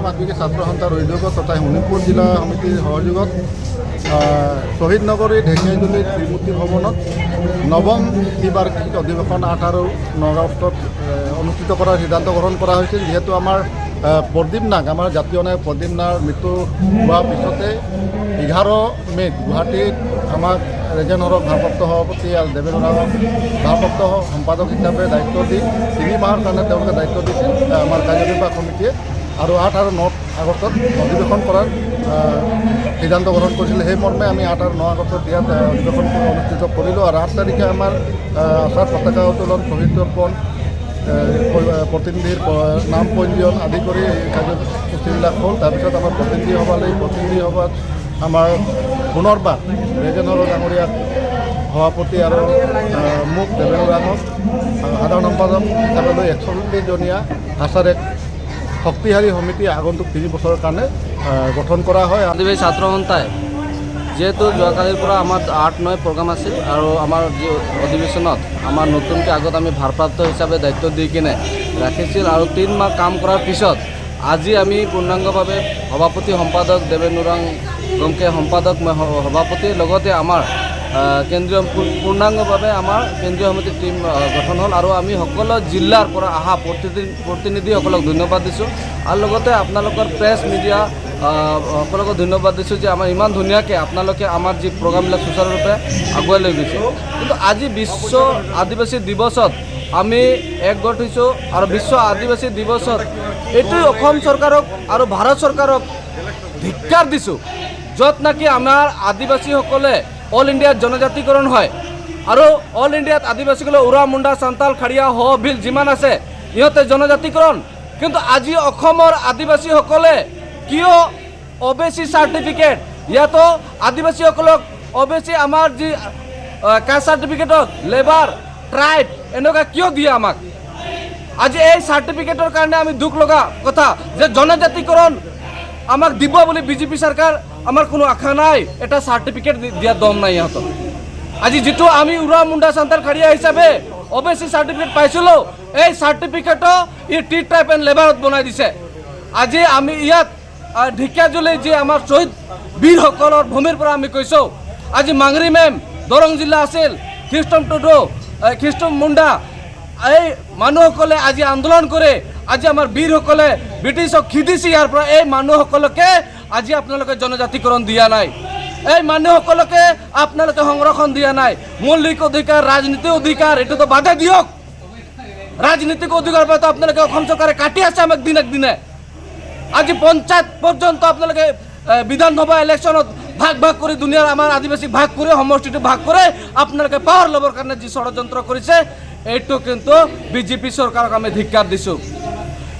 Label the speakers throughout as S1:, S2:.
S1: অসম আদিবাসী ছাত্ৰ সন্থাৰ উদ্যোগত তথা শোণিতপুৰ জিলা সমিতিৰ সহযোগত শ্বহীদ নগৰী ঢেকীয়াজুলি ত্ৰিমূৰ্তি ভৱনত নৱম দ্বিবাৰ্ষিক অধিৱেশন 8 আৰু 9 আগষ্টত অনুষ্ঠিত কৰাৰ সিদ্ধান্ত গ্ৰহণ কৰা হৈছিল। যিহেতু আমাৰ প্ৰদীপ নাগ, আমাৰ জাতীয় নায়ক প্ৰদীপ নাগৰ মৃত্যু হোৱাৰ পিছতে 11 মে'ত গুৱাহাটীত আমাক ৰেজেন হৰক ভাৰপ্ৰাপ্ত সভাপতি আৰু দেৱেন ওৰাঙক ভাৰপ্ৰাপ্ত সম্পাদক হিচাপে দায়িত্ব দি 3 মাহৰ কাৰণে তেওঁলোকে দায়িত্ব দিছিল আমাৰ কাৰ্যনিৰ্বাহক সমিতিয়ে, আৰু 8 আৰু 9 আগষ্টত অধিৱেশন কৰাৰ সিদ্ধান্ত গ্ৰহণ কৰিছিল। সেই মৰ্মে আমি 8 আৰু 9 আগষ্টত ইয়াত অধিৱেশন অনুষ্ঠিত কৰিলোঁ। আৰু 8 তাৰিখে আমাৰ আচাৰ পতাকা উত্তোলন, শ্বহীদ তৰ্পণ, প্ৰতিনিধিৰ নাম পঞ্জীয়ন আদি কৰি এই কাৰ্যসূচীবিলাক হ'ল। তাৰপিছত আমাৰ প্ৰতিনিধি সভালৈ প্ৰতিনিধি সভাত আমাৰ পুনৰবাৰ ৰেজেন হৰ ডাঙৰীয়াক সভাপতি আৰু মোক দেৱেন ওৰাঙক সাধাৰণ সম্পাদক হিচাপে লৈ 41জনীয়া আচাৰ এক শক্তিশালী সমিতি আগন্তুক 3 বছৰৰ কাৰণে গঠন কৰা হয়।
S2: আদিবাসী ছাত্ৰ সন্থাই যেহেতু যোৱাকালিৰ পৰা আমাৰ 8-9 প্ৰগ্ৰাম আছিল আৰু আমাৰ যি অধিৱেশনত আমাৰ নতুনকৈ আগত আমি ভাৰপ্ৰাপ্ত হিচাপে দায়িত্ব দি কিনে ৰাখিছিল আৰু 3 মাহ কাম কৰাৰ পিছত আজি আমি পূৰ্ণাংগভাৱে সভাপতি সম্পাদক দেৱেন ওৰাং গমকে সম্পাদক সভাপতিৰ লগতে আমাৰ কেন্দ্ৰীয় পূৰ্ণাংগভাৱে আমাৰ কেন্দ্ৰীয় সমিতিৰ টীম গঠন হ'ল আৰু আমি সকলো জিলাৰ পৰা অহা প্ৰতিনিধিসকলক ধন্যবাদ দিছোঁ আৰু লগতে আপোনালোকৰ প্ৰেছ মিডিয়া সকলোকে ধন্যবাদ দিছোঁ যে আমাৰ ইমান ধুনীয়াকৈ আপোনালোকে আমাৰ যি প্ৰগ্ৰামবিলাক সুচাৰুৰূপে আগুৱাই লৈ গৈছে। কিন্তু আজি বিশ্ব আদিবাসী দিৱসত আমি একগোট হৈছোঁ আৰু বিশ্ব আদিবাসী দিৱসত এইটোৱে অসম চৰকাৰক আৰু ভাৰত চৰকাৰক ধিক্কাৰ দিছোঁ, য'ত নেকি আমাৰ আদিবাসীসকলে অল ইণ্ডিয়াত জনজাতিকৰণ হয় আৰু অল ইণ্ডিয়াত আদিবাসীসকলে উৰা মুণ্ডা চান্তাল খাৰিয়া হ ভিল যিমান আছে ইহঁতে জনজাতিকৰণ, কিন্তু আজি অসমৰ আদিবাসীসকলে কিয় OBC চাৰ্টিফিকেট, ইয়াতো আদিবাসীসকলক OBC আমাৰ যি কাষ্ট চাৰ্টিফিকেটত লেবাৰ ট্ৰাইব এনেকুৱা কিয় দিয়ে আমাক? আজি এই চাৰ্টিফিকেটৰ কাৰণে আমি দুখ লগা কথা যে জনজাতিকৰণ আমাক দিব বুলি বিজেপি চৰকাৰ আমাৰ কোনো আশা নাই, এটা চাৰ্টিফিকেট দিয়া দম নাই ইহঁতক। আজি যিটো আমি উৰা মুণ্ডা চান্তাল খাৰিয়া হিচাপে OBC চাৰ্টিফিকেট পাইছিলোঁ, এই চাৰ্টিফিকেটো ই টি ট্ৰাইব এণ্ড লেবাৰত বনাই দিছে। আজি আমি ইয়াত ঢেকীয়াজুলি যি আমাৰ শ্বহীদ বীৰসকলৰ ভূমিৰ পৰা আমি কৈছোঁ, আজি মাংৰি মেম দৰং জিলা আছিল, খ্ৰীষ্টম টুডু, খ্ৰীষ্টম মুণ্ডা, এই মানুহসকলে আজি আন্দোলন কৰে, আজি আমাৰ বীৰসকলে ব্ৰিটিছক খেদিছে ইয়াৰ পৰা। এই মানুহসকলকে আজি আপোনালোকে জনজাতিকৰণ দিয়া নাই, এই মানুহসকলকে আপোনালোকে সংৰক্ষণ দিয়া নাই। মৌলিক অধিকাৰ, ৰাজনীতিক অধিকাৰ এইটোতো বাধা দিয়ক। ৰাজনীতিক অধিকাৰ পাইতো আপোনালোকে অসম চৰকাৰে কাটি আছে আমাক দিনক দিনে। আজি পঞ্চায়ত পৰ্যন্ত আপোনালোকে বিধানসভা ইলেকশ্যনত ভাগ ভাগ কৰি দুনিয়াৰ আমাৰ আদিবাসী ভাগ কৰি সমষ্টিটো ভাগ কৰি আপোনালোকে পাৱাৰ ল'বৰ কাৰণে যি ষড়যন্ত্ৰ কৰিছে, এইটো কিন্তু বিজেপি চৰকাৰক আমি ধিক্কাৰ দিছোঁ।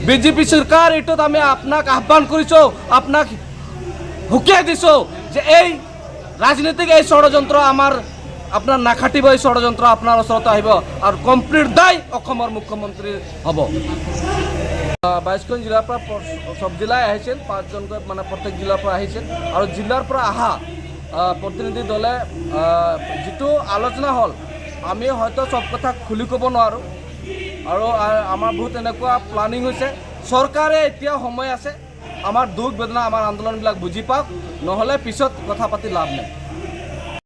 S2: বিজেপি চৰকাৰ এইটোত আমি আপোনাক আহ্বান কৰিছোঁ, আপোনাক হুকিয়াই দিছোঁ যে এই ৰাজনীতিক এই ষড়যন্ত্ৰ আপোনাৰ নাখাটিব, এই ষড়যন্ত্ৰ আপোনাৰ ওচৰত আহিব আৰু কমপ্লিট দায় অসমৰ মুখ্যমন্ত্ৰী হ'ব। 22খন জিলাৰ পৰা সব জিলাই আহিছিল, 5জনকৈ মানে প্ৰত্যেক জিলাৰ পৰা আহিছিল আৰু জিলাৰ পৰা অহা প্ৰতিনিধি দলে যিটো আলোচনা হ'ল, আমি হয়তো চব কথা খুলি ক'ব নোৱাৰোঁ আৰু আমাৰ বহুত এনেকুৱা প্লানিং হৈছে। চৰকাৰে এতিয়া সময় আছে, আমাৰ দুখ বেদনা আমাৰ আন্দোলনবিলাক বুজি পাওক, নহ'লে পিছত কথা পাতি লাভ নাই।